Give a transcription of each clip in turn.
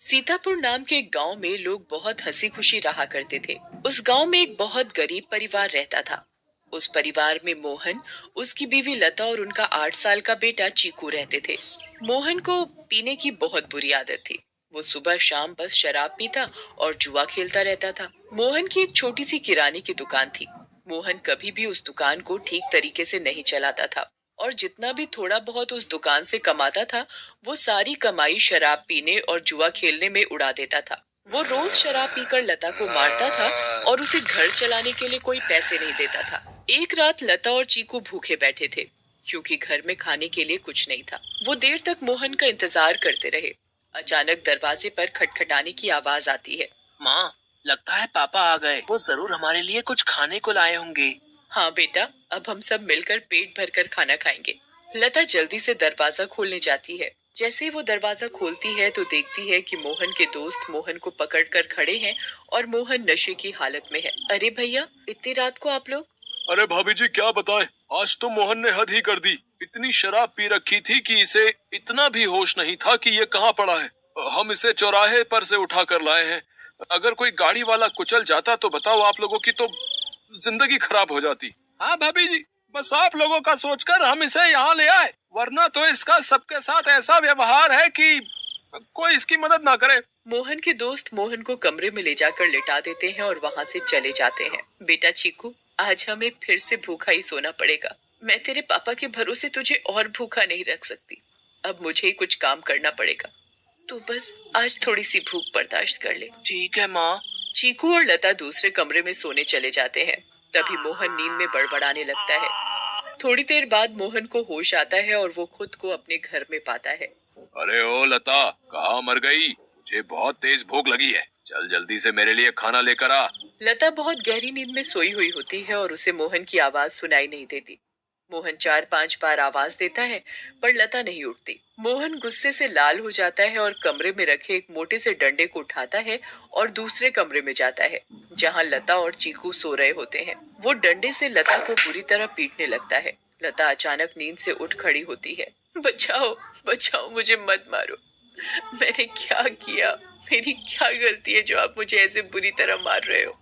सीतापुर नाम के एक गांव में लोग बहुत हंसी खुशी रहा करते थे। उस गांव में एक बहुत गरीब परिवार रहता था। उस परिवार में मोहन, उसकी बीवी लता और उनका 8 साल का बेटा चीकू रहते थे। मोहन को पीने की बहुत बुरी आदत थी। वो सुबह शाम बस शराब पीता और जुआ खेलता रहता था। मोहन की एक छोटी सी किराने की दुकान थी। मोहन कभी भी उस दुकान को ठीक तरीके से नहीं चलाता था और जितना भी थोड़ा बहुत उस दुकान से कमाता था, वो सारी कमाई शराब पीने और जुआ खेलने में उड़ा देता था। वो रोज शराब पीकर लता को मारता था और उसे घर चलाने के लिए कोई पैसे नहीं देता था। एक रात लता और चीकू भूखे बैठे थे क्योंकि घर में खाने के लिए कुछ नहीं था। वो देर तक मोहन का इंतजार करते रहे। अचानक दरवाजे पर खटखटाने की आवाज आती है। माँ, लगता है पापा आ गए। वो जरूर हमारे लिए कुछ खाने को लाए होंगे। हाँ बेटा, अब हम सब मिलकर पेट भरकर खाना खाएंगे। लता जल्दी से दरवाजा खोलने जाती है। जैसे ही वो दरवाजा खोलती है तो देखती है कि मोहन के दोस्त मोहन को पकड़कर खड़े हैं और मोहन नशे की हालत में है। अरे भैया, इतनी रात को आप लोग? अरे भाभी जी क्या बताएं, आज तो मोहन ने हद ही कर दी। इतनी शराब पी रखी थी कि इसे इतना भी होश नहीं था कि ये कहाँ पड़ा है। हम इसे चौराहे पर से उठा कर लाए हैं। अगर कोई गाड़ी वाला कुचल जाता तो बताओ, आप लोगों की तो जिंदगी खराब हो जाती। हाँ भाभी जी, बस आप लोगों का सोचकर हम इसे यहाँ ले आए, वरना तो इसका सबके साथ ऐसा व्यवहार है कि कोई इसकी मदद ना करे। मोहन के दोस्त मोहन को कमरे में ले जाकर लिटा देते हैं और वहां से चले जाते हैं। बेटा चीकू, आज हमें फिर से भूखा ही सोना पड़ेगा। मैं तेरे पापा के भरोसे तुझे और भूखा नहीं रख सकती। अब मुझे ही कुछ काम करना पड़ेगा। तू बस आज थोड़ी सी भूख बर्दाश्त कर ले। ठीक है माँ। चीकू और लता दूसरे कमरे में सोने चले जाते हैं। तभी मोहन नींद में बड़बड़ाने लगता है। थोड़ी देर बाद मोहन को होश आता है और वो खुद को अपने घर में पाता है। अरे ओ लता, कहाँ मर गई? मुझे बहुत तेज भूख लगी है, चल जल्दी से मेरे लिए खाना लेकर आ। लता बहुत गहरी नींद में सोई हुई होती है और उसे मोहन की आवाज सुनाई नहीं देती। मोहन 4-5 बार आवाज देता है पर लता नहीं उठती। मोहन गुस्से से लाल हो जाता है और कमरे में रखे एक मोटे से डंडे को उठाता है और दूसरे कमरे में जाता है जहां लता और चीकू सो रहे होते हैं। वो डंडे से लता को बुरी तरह पीटने लगता है। लता अचानक नींद से उठ खड़ी होती है। बचाओ, बचाओ, मुझे मत मारो। मैंने क्या किया? मेरी क्या गलती है जो आप मुझे ऐसे बुरी तरह मार रहे हो?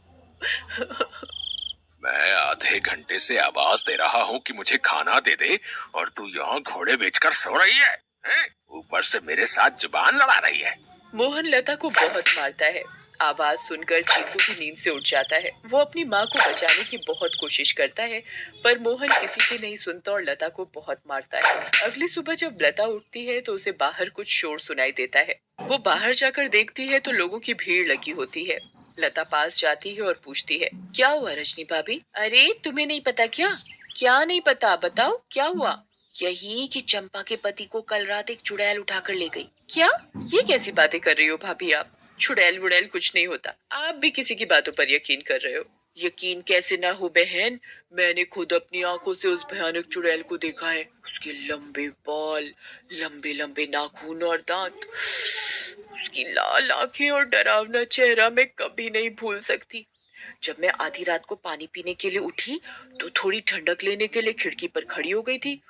मैं आधे घंटे से आवाज दे रहा हूँ कि मुझे खाना दे दे और तू यहाँ घोड़े बेचकर सो रही है, हैं? ऊपर से मेरे साथ जुबान लड़ा रही है। मोहन लता को बहुत मारता है। आवाज सुनकर चीकू भी नींद से उठ जाता है। वो अपनी माँ को बचाने की बहुत कोशिश करता है पर मोहन किसी की नहीं सुनता और लता को बहुत मारता है। अगली सुबह जब लता उठती है तो उसे बाहर कुछ शोर सुनाई देता है। वो बाहर जाकर देखती है तो लोगों की भीड़ लगी होती है। लता पास जाती है और पूछती है, क्या हुआ रजनी भाभी? अरे तुम्हें नहीं पता क्या? क्या नहीं पता, बताओ क्या हुआ? यही कि चंपा के पति को कल रात एक चुड़ैल उठाकर ले गई। क्या? ये कैसी बातें कर रही हो भाभी आप? चुड़ैल वुड़ैल कुछ नहीं होता। आप भी किसी की बातों पर यकीन कर रहे हो। यकीन कैसे ना हो बहन, मैंने खुद अपनी आंखों से उस भयानक चुड़ैल को देखा है। उसके लंबे बाल, लंबे लंबे नाखून और दांत, उसकी लाल आंखें और डरावना चेहरा मैं कभी नहीं भूल सकती। जब मैं आधी रात को पानी पीने के लिए उठी तो थोड़ी ठंडक लेने के लिए खिड़की पर खड़ी हो गई थी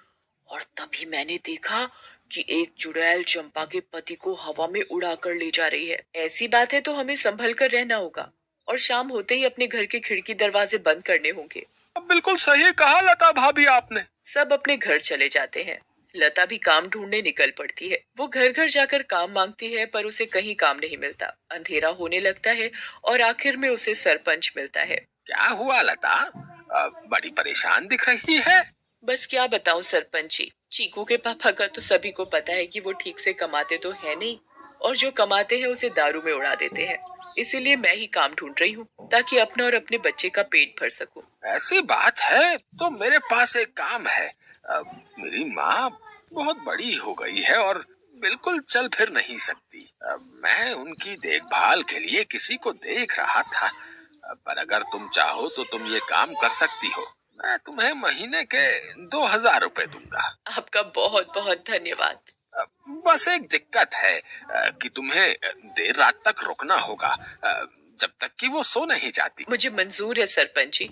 और तभी मैंने देखा कि एक चुड़ैल चंपा के पति को हवा में उड़ा कर ले जा रही है। ऐसी बात है तो हमें संभल कर रहना होगा और शाम होते ही अपने घर के खिड़की दरवाजे बंद करने होंगे। अब बिल्कुल सही कहा लता भाभी आपने। सब अपने घर चले जाते हैं। लता भी काम ढूंढने निकल पड़ती है। वो घर घर जाकर काम मांगती है पर उसे कहीं काम नहीं मिलता। अंधेरा होने लगता है और आखिर में उसे सरपंच मिलता है। क्या हुआ लता, बड़ी परेशान दिख रही है। बस क्या बताऊं सरपंच जी, चीकू के पापा का तो सभी को पता है कि वो ठीक से कमाते तो है नहीं और जो कमाते हैं उसे दारू में उड़ा देते हैं। इसीलिए मैं ही काम ढूंढ रही हूँ ताकि अपना और अपने बच्चे का पेट भर सकूं। ऐसी बात है तो मेरे पास एक काम है। मेरी माँ बहुत बड़ी हो गई है और बिल्कुल चल फिर नहीं सकती। मैं उनकी देखभाल के लिए किसी को देख रहा था। पर अगर तुम चाहो तो तुम ये काम कर सकती हो। मैं तुम्हें महीने के 2,000 रुपए दूंगा। आपका बहुत बहुत धन्यवाद। बस एक दिक्कत है कि तुम्हें देर रात तक रुकना होगा, जब तक कि वो सो नहीं जाती। मुझे मंजूर है सरपंच जी।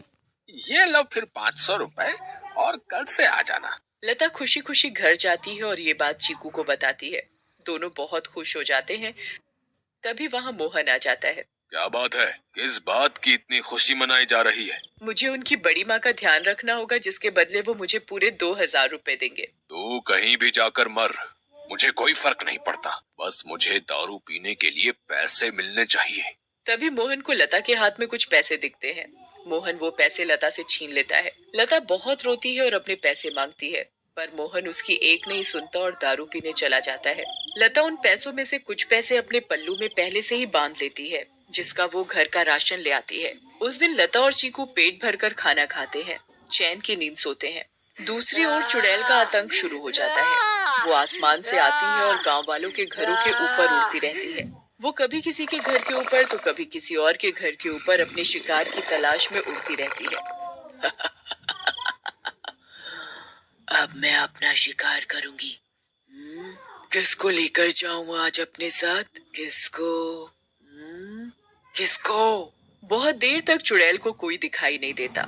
ये लो फिर 500 रुपए और कल से आ जाना। लता खुशी खुशी घर जाती है और ये बात चीकू को बताती है। दोनों बहुत खुश हो जाते हैं। तभी वहाँ मोहन आ जाता है। क्या बात है? किस बात की इतनी खुशी मनाई जा रही है? मुझे उनकी बड़ी माँ का ध्यान रखना होगा, जिसके बदले वो मुझे पूरे 2,000 रुपए देंगे। तू कहीं भी जाकर मर, मुझे कोई फर्क नहीं पड़ता। बस मुझे दारू पीने के लिए पैसे मिलने चाहिए। तभी मोहन को लता के हाथ में कुछ पैसे दिखते हैं। मोहन वो पैसे लता से छीन लेता है। लता बहुत रोती है और अपने पैसे मांगती है, पर मोहन उसकी एक नहीं सुनता और दारू पीने चला जाता है। लता उन पैसों में से कुछ पैसे अपने पल्लू में पहले से ही बांध लेती है, जिसका वो घर का राशन ले आती है। उस दिन लता और चीकू पेट भरकर खाना खाते हैं, चैन की नींद सोते हैं। दूसरी ओर चुड़ैल का आतंक शुरू हो जाता है। वो आसमान से आती है और गांव वालों के घरों के ऊपर उड़ती रहती है। वो कभी किसी के घर के ऊपर तो कभी किसी और के घर के ऊपर अपने शिकार की तलाश में उड़ती रहती है। अब मैं अपना शिकार करूंगी। किसको लेकर जाऊं आज अपने साथ? किसको? बहुत देर तक चुड़ैल को कोई दिखाई नहीं देता।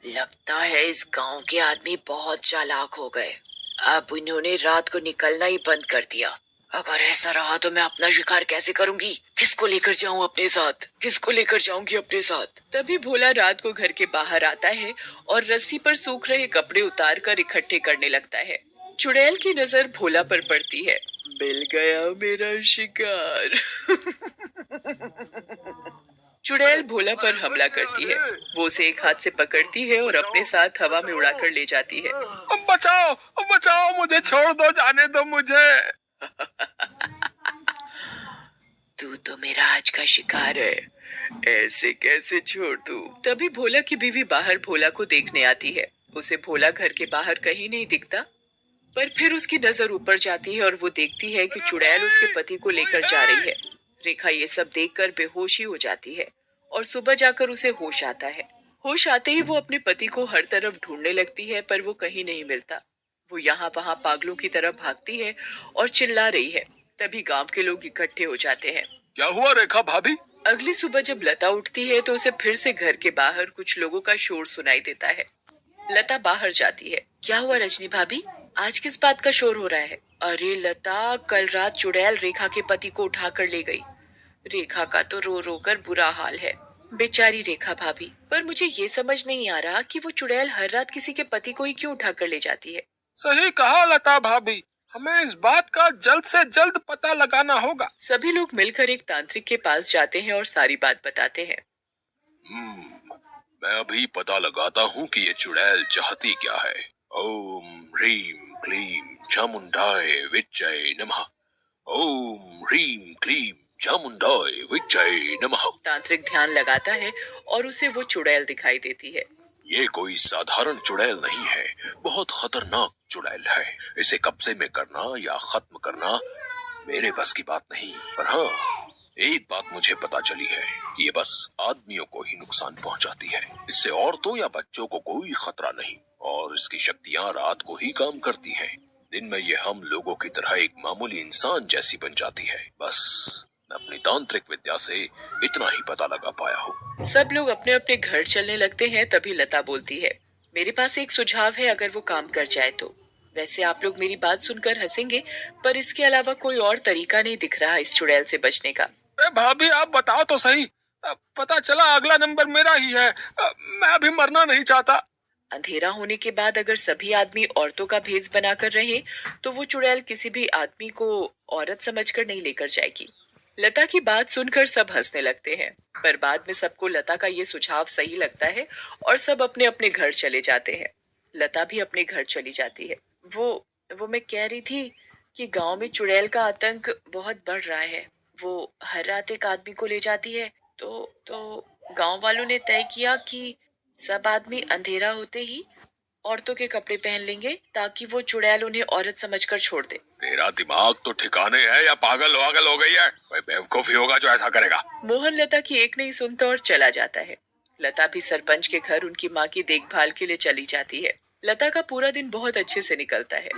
लगता है इस गांव के आदमी बहुत चालाक हो गए। अब इन्होंने रात को निकलना ही बंद कर दिया। अगर ऐसा रहा तो मैं अपना शिकार कैसे करूंगी? किसको लेकर जाऊं अपने साथ? किसको लेकर जाऊंगी अपने साथ? तभी भोला रात को घर के बाहर आता है और रस्सी पर सूख रहे कपड़े उतार कर इकट्ठे करने लगता है। चुड़ैल की नजर भोला पर पड़ती है। मिल गया मेरा शिकार। चुड़ैल भोला पर हमला करती है। वो उसे एक हाथ से पकड़ती है और अपने साथ हवा में उड़ाकर ले जाती है। बचाओ, बचाओ, मुझे छोड़ दो, जाने दो मुझे। तू तो मेरा आज का शिकार है, ऐसे कैसे छोड़ दूं? तभी भोला की बीवी बाहर भोला को देखने आती है। उसे भोला घर के बाहर कहीं नहीं दिखता, पर फिर उसकी नजर ऊपर जाती है और वो देखती है कि चुड़ैल उसके पति को लेकर जा रही है। रेखा ये सब देखकर बेहोश ही हो जाती है और सुबह जाकर उसे होश आता है। होश आते ही वो अपने पति को हर तरफ ढूंढने लगती है, पर वो कहीं नहीं मिलता। वो यहाँ वहाँ पागलों की तरह भागती है और चिल्ला रही है। तभी गांव के लोग इकट्ठे हो जाते हैं। क्या हुआ रेखा भाभी? अगली सुबह जब लता उठती है तो उसे फिर से घर के बाहर कुछ लोगों का शोर सुनाई देता है। लता बाहर जाती है। क्या हुआ रजनी भाभी, आज किस बात का शोर हो रहा है? अरे लता, कल रात चुड़ैल रेखा के पति को उठा कर ले गई। रेखा का तो रो रो कर बुरा हाल है। बेचारी रेखा भाभी। पर मुझे ये समझ नहीं आ रहा कि वो चुड़ैल हर रात किसी के पति को ही क्यों उठा कर ले जाती है। सही कहा लता भाभी, हमें इस बात का जल्द से जल्द पता लगाना होगा। सभी लोग मिलकर एक तांत्रिक के पास जाते हैं और सारी बात बताते हैं। मैं अभी पता लगाता हूँ कि ये चुड़ैल चाहती क्या है। ओम ह्रीम क्लीम चामुंडाय विच्चय नमः। ओम ह्रीम क्लीम चामुंडाय विच्चय नमः। तांत्रिक ध्यान लगाता है और उसे वो चुड़ैल दिखाई देती है। ये कोई साधारण चुड़ैल नहीं है, बहुत खतरनाक चुड़ैल है। इसे कब्जे में करना या खत्म करना मेरे बस की बात नहीं। पर हाँ, एक बात मुझे पता चली है कि ये बस आदमियों को ही नुकसान पहुंचाती है। इससे औरतों या बच्चों को कोई खतरा नहीं और इसकी शक्तियां रात को ही काम करती हैं। दिन में ये हम लोगों की तरह एक मामूली इंसान जैसी बन जाती है। बस मैं अपनी तांत्रिक विद्या से इतना ही पता लगा पाया हूँ। सब लोग अपने अपने घर चलने लगते हैं। तभी लता बोलती है, मेरे पास एक सुझाव है, अगर वो काम कर जाए तो। वैसे आप लोग मेरी बात सुनकर हंसेंगे, पर इसके अलावा कोई और तरीका नहीं दिख रहा इस चुड़ैल से बचने का। भाभी आप बताओ तो सही। पता चला अगला नंबर मेरा ही है। मैं अभी मरना नहीं चाहता। अंधेरा होने के बाद अगर सभी आदमी औरतों का भेष बनाकर रहे तो वो चुड़ैल किसी भी आदमी को औरत समझकर नहीं लेकर जाएगी। लता की बात सुनकर सब हंसने लगते हैं, पर बाद में सबको लता का ये सुझाव सही लगता है और सब अपने अपने घर चले जाते हैं। लता भी अपने घर चली जाती है। वो मैं कह रही थी कि गांव में चुड़ैल का आतंक बहुत बढ़ रहा है। वो हर रात एक आदमी को ले जाती है। तो गांव वालों ने तय किया कि सब आदमी अंधेरा होते ही औरतों के कपड़े पहन लेंगे, ताकि वो चुड़ैल उन्हें औरत समझकर छोड़ दे। तेरा दिमाग तो ठिकाने है या पागल हो गई है? कोई बेवकूफी होगा जो ऐसा करेगा। मोहन लता की एक नहीं सुनता और चला जाता है। लता भी सरपंच के घर उनकी माँ की देखभाल के लिए चली जाती है। लता का पूरा दिन बहुत अच्छे से निकलता है।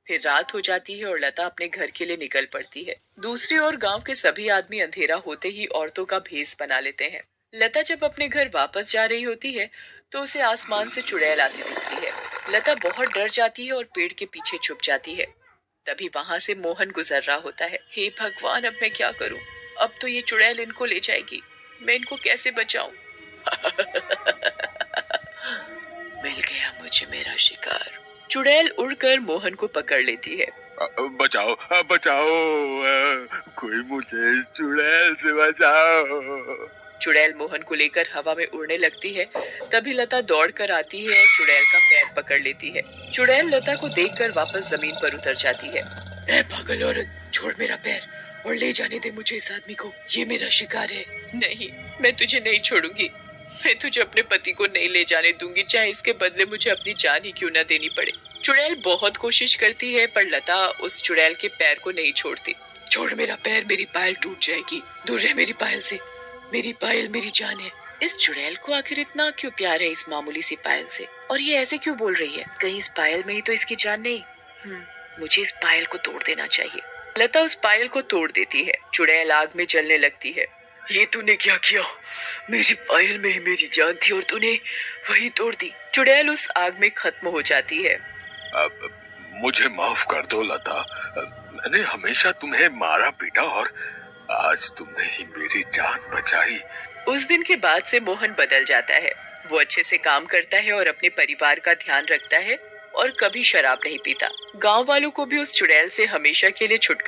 फिर रात हो जाती है और लता अपने घर के लिए निकल पड़ती है। दूसरी ओर गांव के सभी आदमी अंधेरा होते ही औरतों का भेष बना लेते हैं। लता जब अपने घर वापस जा रही होती है तो उसे आसमान से चुड़ैल आती दिखती है। लता बहुत डर जाती है और पेड़ के पीछे छुप जाती है। तभी वहाँ से मोहन गुजर रहा होता है। हे भगवान, अब मैं क्या करूं? अब तो ये चुड़ैल इनको ले जाएगी। मैं इनको कैसे बचाऊं? मिल गया मुझे मेरा शिकार। चुड़ैल उड़कर मोहन को पकड़ लेती है। बचाओ बचाओ, कोई मुझे इस चुड़ैल से बचाओ। चुड़ैल मोहन को लेकर हवा में उड़ने लगती है। तभी लता दौड़ कर आती है और चुड़ैल का पैर पकड़ लेती है। चुड़ैल लता को देखकर वापस जमीन पर उतर जाती है। ए पागल औरत, छोड़ मेरा पैर और ले जाने दे मुझे इस आदमी को। ये मेरा शिकार है। नहीं, मैं तुझे नहीं छोड़ूंगी। मैं तुझे अपने पति को नहीं ले जाने दूंगी, चाहे इसके बदले मुझे अपनी जान ही क्यों न देनी पड़े। चुड़ैल बहुत कोशिश करती है पर लता उस चुड़ैल के पैर को नहीं छोड़ती। छोड़ मेरा पैर, मेरी पायल टूट जाएगी। दूर रह मेरी पायल से। मेरी पायल मेरी जान है। इस चुड़ैल को आखिर इतना क्यों प्यार है इस मामूली सी पायल से, और ये ऐसे क्यों बोल रही है? कहीं इस पायल में ही तो इसकी जान नहीं? मुझे इस पायल को तोड़ देना चाहिए। लता उस पायल को तोड़ देती है। चुड़ैल आग में जलने लगती है। ये तूने क्या किया? मेरी पायल में ही मेरी जान थी और तूने वही तोड़ दी। चुड़ैल उस आग में खत्म हो जाती है। अब मुझे माफ कर दो लता, मैंने हमेशा तुम्हें मारा पीटा और आज तुमने ही मेरी जान बचाई। उस दिन के बाद से मोहन बदल जाता है। वो अच्छे से काम करता है और अपने परिवार का ध्यान रखता है और कभी शराब नहीं पीता। गांव वालों को भी उस चुड़ैल से हमेशा के लिए छुटकारा